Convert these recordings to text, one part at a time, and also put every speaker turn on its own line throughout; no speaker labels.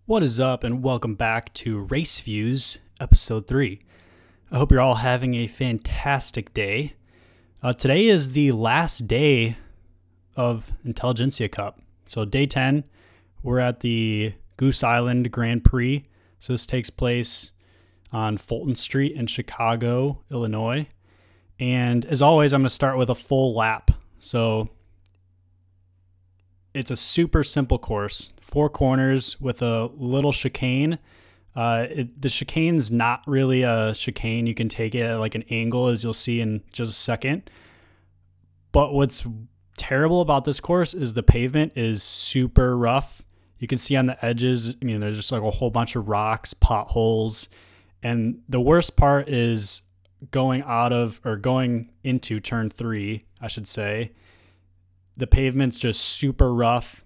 What is up, and welcome back to RaceViews, episode 3. I hope you're all having a fantastic day. Today is the last day of Intelligentsia Cup. So day 10, we're at the Goose Island Grand Prix. So this takes place on Fulton Street in Chicago, Illinois. And as always, I'm going to start with a full lap. So it's a super simple course, 4 corners with a little chicane. The chicane's not really a chicane. You can take it at like an angle, as you'll see in just a second. But what's terrible about this course is the pavement is super rough. You can see on the edges, there's just like a whole bunch of rocks, potholes. And the worst part is going into turn 3, I should say. The pavement's just super rough,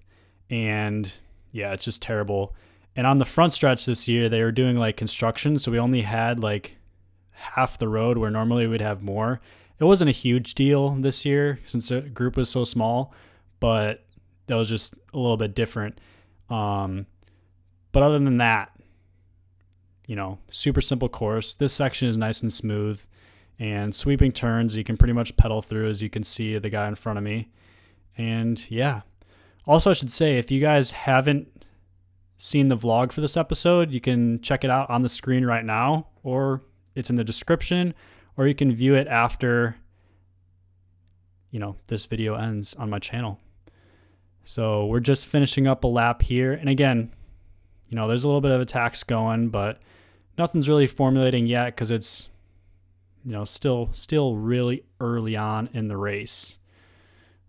and yeah, it's just terrible. And on the front stretch this year, they were doing like construction, so we only had like half the road where normally we'd have more. It wasn't a huge deal this year since the group was so small, but that was just a little bit different. But other than that, super simple course. This section is nice and smooth, and sweeping turns you can pretty much pedal through, as you can see the guy in front of me. And yeah, also I should say, if you guys haven't seen the vlog for this episode, you can check it out on the screen right now, or it's in the description, or you can view it after, this video ends on my channel. So we're just finishing up a lap here. And again, there's a little bit of attacks going, but nothing's really formulating yet because it's, still really early on in the race.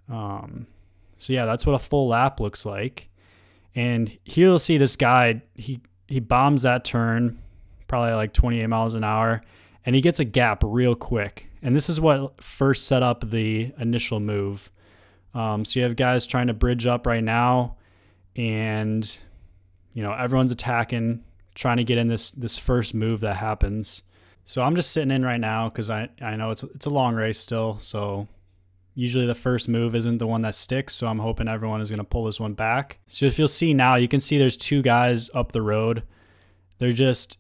So yeah, that's what a full lap looks like. And here you'll see this guy, he bombs that turn, probably like 28 miles an hour, and he gets a gap real quick. And this is what first set up the initial move. So you have guys trying to bridge up right now, and everyone's attacking, trying to get in this first move that happens. So I'm just sitting in right now because I know it's a long race still, so usually the first move isn't the one that sticks, so I'm hoping everyone is going to pull this one back. So if you'll see now, you can see there's 2 guys up the road. They're just,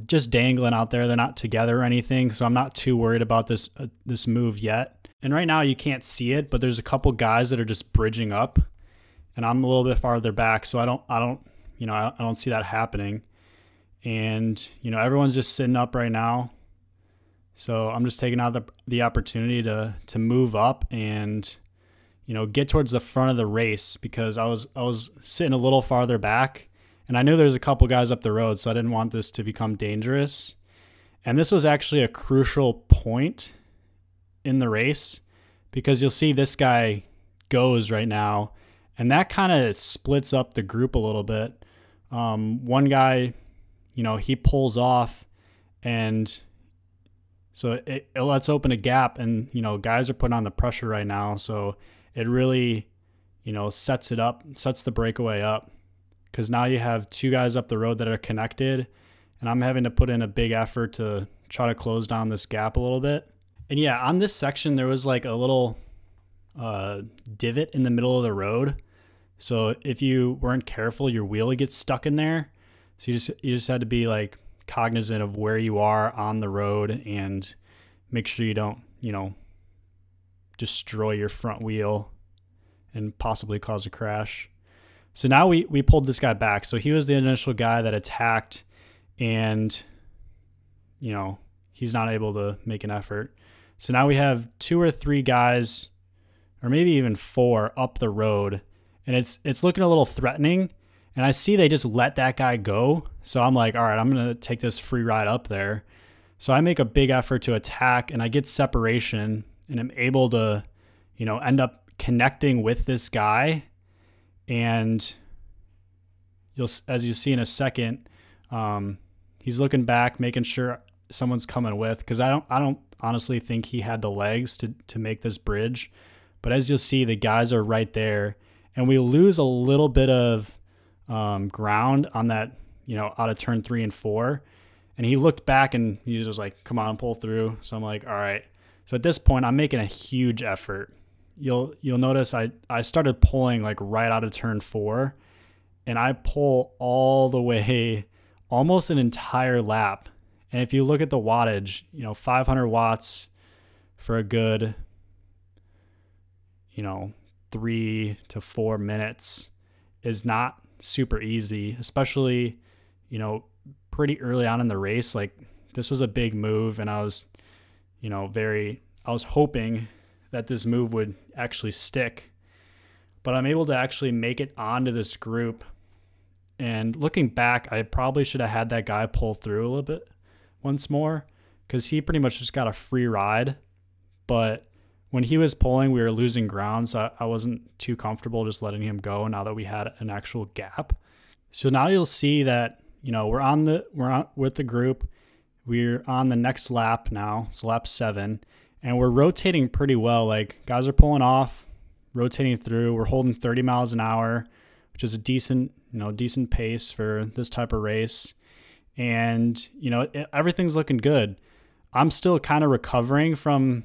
just dangling out there. They're not together or anything, so I'm not too worried about this move yet. And right now you can't see it, but there's a couple guys that are just bridging up, and I'm a little bit farther back, so I don't see that happening. And everyone's just sitting up right now. So I'm just taking out the opportunity to move up and, get towards the front of the race, because I was sitting a little farther back, and I knew there's a couple guys up the road, so I didn't want this to become dangerous. And this was actually a crucial point in the race, because you'll see this guy goes right now, and that kind of splits up the group a little bit. One guy, he pulls off, and so it lets open a gap, and, guys are putting on the pressure right now. So it really, sets the breakaway up, because now you have 2 guys up the road that are connected, and I'm having to put in a big effort to try to close down this gap a little bit. And yeah, on this section, there was like a little divot in the middle of the road. So if you weren't careful, your wheel would get stuck in there. So you just had to be like cognizant of where you are on the road and make sure you don't, destroy your front wheel and possibly cause a crash. So now we pulled this guy back. So he was the initial guy that attacked, and, he's not able to make an effort. So now we have 2 or 3 guys, or maybe even 4, up the road, and it's looking a little threatening. And I see they just let that guy go. So I'm like, all right, I'm going to take this free ride up there. So I make a big effort to attack, and I get separation, and I'm able to, end up connecting with this guy. And as you see in a second, he's looking back, making sure someone's coming with, because I don't honestly think he had the legs to make this bridge. But as you'll see, the guys are right there, and we lose a little bit of ground on that, out of turn 3 and 4. And he looked back, and he was like, come on, pull through. So I'm like, all right. So at this point, I'm making a huge effort. You'll notice I started pulling like right out of turn 4, and I pull all the way, almost an entire lap. And if you look at the wattage, 500 watts for a good, 3 to 4 minutes is not super easy, especially, pretty early on in the race. Like, this was a big move, and I was, I was hoping that this move would actually stick, but I'm able to actually make it onto this group. And looking back, I probably should have had that guy pull through a little bit once more, because he pretty much just got a free ride. But when he was pulling, we were losing ground, so I wasn't too comfortable just letting him go now that we had an actual gap. So now you'll see that, we're on with the group. We're on the next lap now, so lap 7, and we're rotating pretty well. Like, guys are pulling off, rotating through. We're holding 30 miles an hour, which is a decent pace for this type of race. And, everything's looking good. I'm still kind of recovering from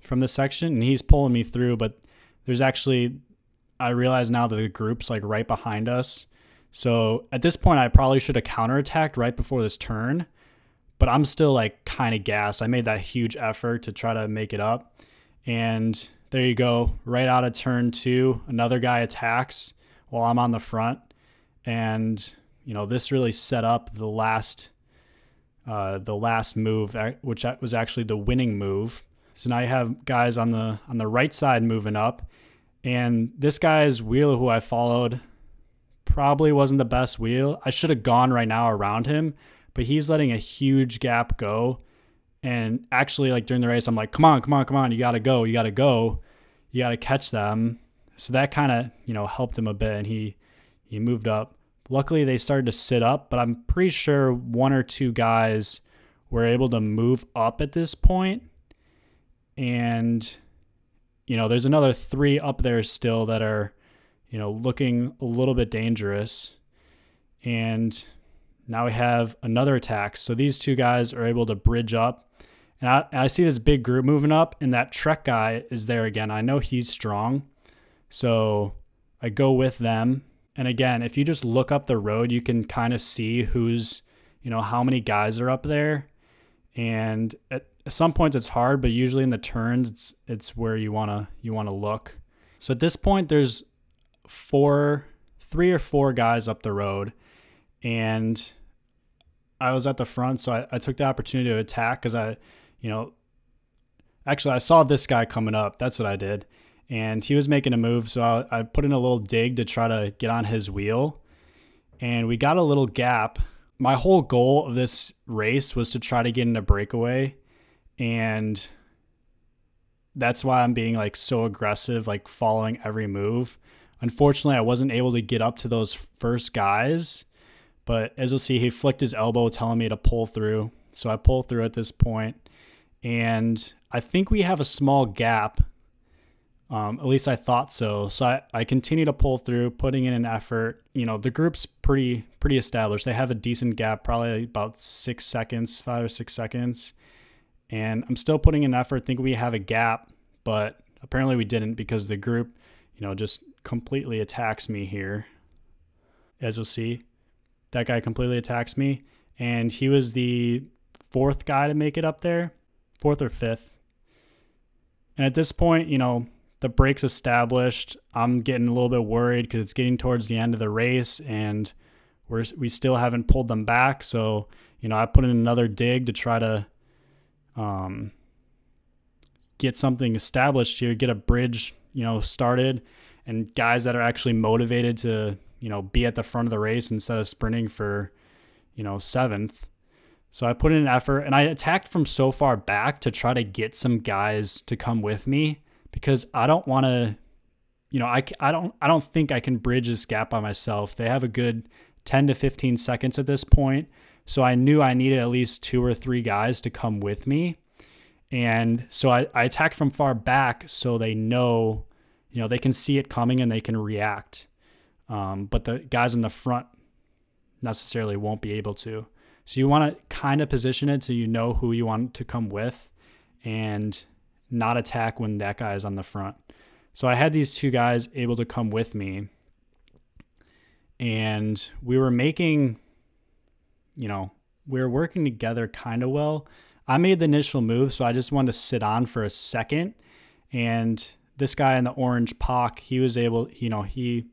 this section, and he's pulling me through, but there's actually, I realize now that the group's like right behind us. So at this point, I probably should have counterattacked right before this turn, but I'm still like kind of gassed. I made that huge effort to try to make it up. And there you go. Right out of turn 2, another guy attacks while I'm on the front. And, this really set up the last move, which was actually the winning move. So now you have guys on the right side moving up, and this guy's wheel, who I followed, probably wasn't the best wheel. I should have gone right now around him, but he's letting a huge gap go. And actually, like, during the race, I'm like, come on, you gotta go, you gotta catch them. So that kind of, helped him a bit, and he moved up. Luckily, they started to sit up, but I'm pretty sure 1 or 2 guys were able to move up at this point. And, there's another 3 up there still that are, looking a little bit dangerous. And now we have another attack. So these 2 guys are able to bridge up. And I see this big group moving up, and that Trek guy is there again. I know he's strong, so I go with them. And again, if you just look up the road, you can kind of see who's, how many guys are up there. And at some points it's hard, but usually in the turns, it's where you wanna look. So at this point, there's 3 or 4 guys up the road, and I was at the front, so I took the opportunity to attack because actually I saw this guy coming up. That's what I did. And he was making a move, so I put in a little dig to try to get on his wheel. And we got a little gap. My whole goal of this race was to try to get into breakaway. And that's why I'm being like so aggressive, like following every move. Unfortunately, I wasn't able to get up to those first guys. But as you'll see, he flicked his elbow telling me to pull through. So I pull through at this point. And I think we have a small gap. At least I thought so. So I continue to pull through, putting in an effort. The group's pretty established. They have a decent gap, probably about 6 seconds, 5 or 6 seconds. And I'm still putting in effort, think we have a gap, but apparently we didn't, because the group, just completely attacks me here. As you'll see, that guy completely attacks me. And he was the 4th guy to make it up there, 4th or 5th. And at this point, the brake's established. I'm getting a little bit worried because it's getting towards the end of the race, and we still haven't pulled them back. So, I put in another dig to try to get something established here, get a bridge, started, and guys that are actually motivated to, be at the front of the race instead of sprinting for, 7th. So I put in an effort, and I attacked from so far back to try to get some guys to come with me, because I don't want to, I don't think I can bridge this gap by myself. They have a good 10 to 15 seconds at this point. So I knew I needed at least 2 or 3 guys to come with me. And so I attacked from far back so they know, they can see it coming and they can react. But the guys in the front necessarily won't be able to. So you want to kind of position it so you know who you want to come with and not attack when that guy is on the front. So I had these 2 guys able to come with me. and we were making, we were working together kind of well. I made the initial move, so I just wanted to sit on for a second. And this guy in the orange POC, he was able, he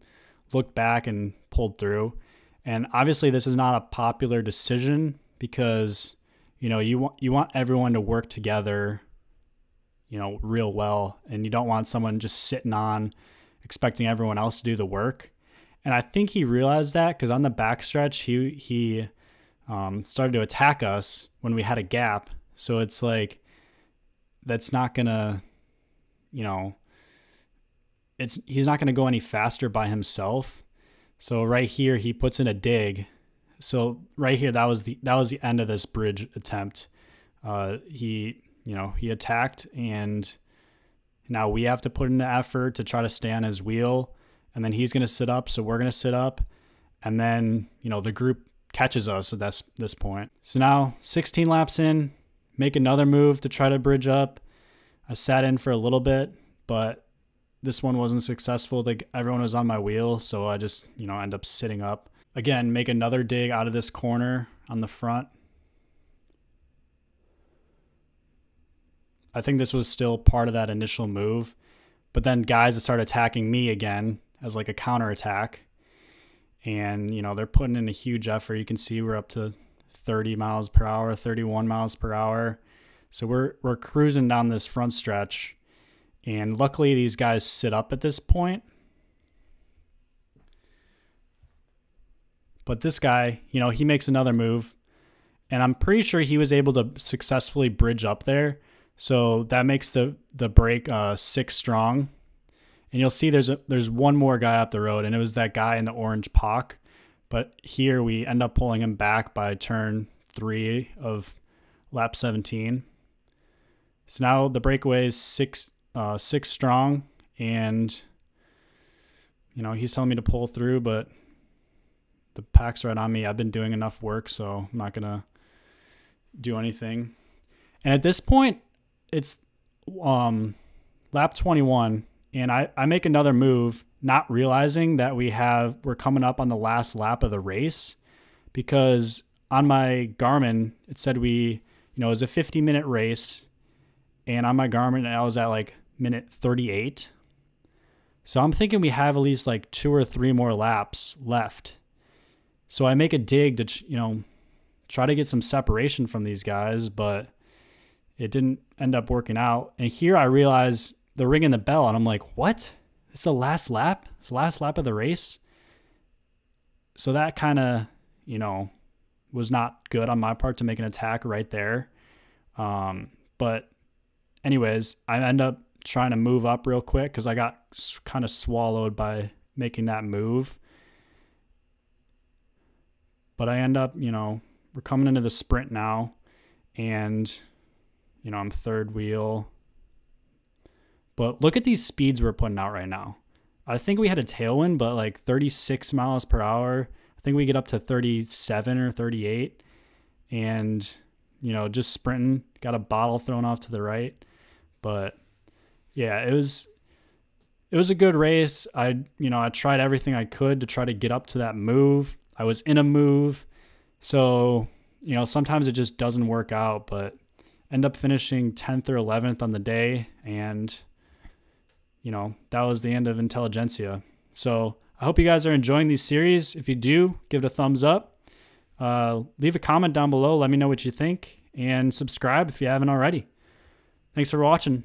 looked back and pulled through. And obviously this is not a popular decision because, you want everyone to work together, real well. And you don't want someone just sitting on expecting everyone else to do the work. And I think he realized that because on the backstretch, he started to attack us when we had a gap. So it's like, that's not gonna, he's not gonna go any faster by himself. So right here, he puts in a dig. So right here, that was the end of this bridge attempt. He attacked, and now we have to put in the effort to try to stay on his wheel, and then he's gonna sit up. So we're gonna sit up, and then the group catches us at this point. So now 16 laps in, make another move to try to bridge up. I sat in for a little bit, but this one wasn't successful. Everyone was on my wheel, so I just, end up sitting up. Again, make another dig out of this corner on the front. I think this was still part of that initial move, but then guys start attacking me again as like a counterattack. And, they're putting in a huge effort. You can see we're up to 30 miles per hour, 31 miles per hour. So we're cruising down this front stretch. And luckily these guys sit up at this point. But this guy, he makes another move. And I'm pretty sure he was able to successfully bridge up there. So that makes the break 6 strong. And you'll see there's one more guy up the road, and it was that guy in the orange POC. But here we end up pulling him back by turn 3 of lap 17. So now the breakaway is 6 strong, and he's telling me to pull through, but the pack's right on me. I've been doing enough work, so I'm not gonna do anything. And at this point, it's lap 21. And I make another move, not realizing that we're coming up on the last lap of the race, because on my Garmin, it said it was a 50-minute race, and on my Garmin, I was at like minute 38. So I'm thinking we have at least like 2 or 3 more laps left. So I make a dig to, try to get some separation from these guys, but it didn't end up working out. And here I realize they're ringing the bell, and I'm like, what? It's the last lap? It's the last lap of the race? So that kind of, was not good on my part to make an attack right there. But anyways, I end up trying to move up real quick because I got kind of swallowed by making that move. But I end up, we're coming into the sprint now, and, I'm third wheel. But look at these speeds we're putting out right now. I think we had a tailwind, but like 36 miles per hour. I think we get up to 37 or 38. And, just sprinting. Got a bottle thrown off to the right. But yeah, it was a good race. I tried everything I could to try to get up to that move. I was in a move. So, sometimes it just doesn't work out, but end up finishing 10th or 11th on the day. And that was the end of Intelligentsia. So I hope you guys are enjoying these series. If you do, give it a thumbs up. Leave a comment down below. Let me know what you think, and subscribe if you haven't already. Thanks for watching.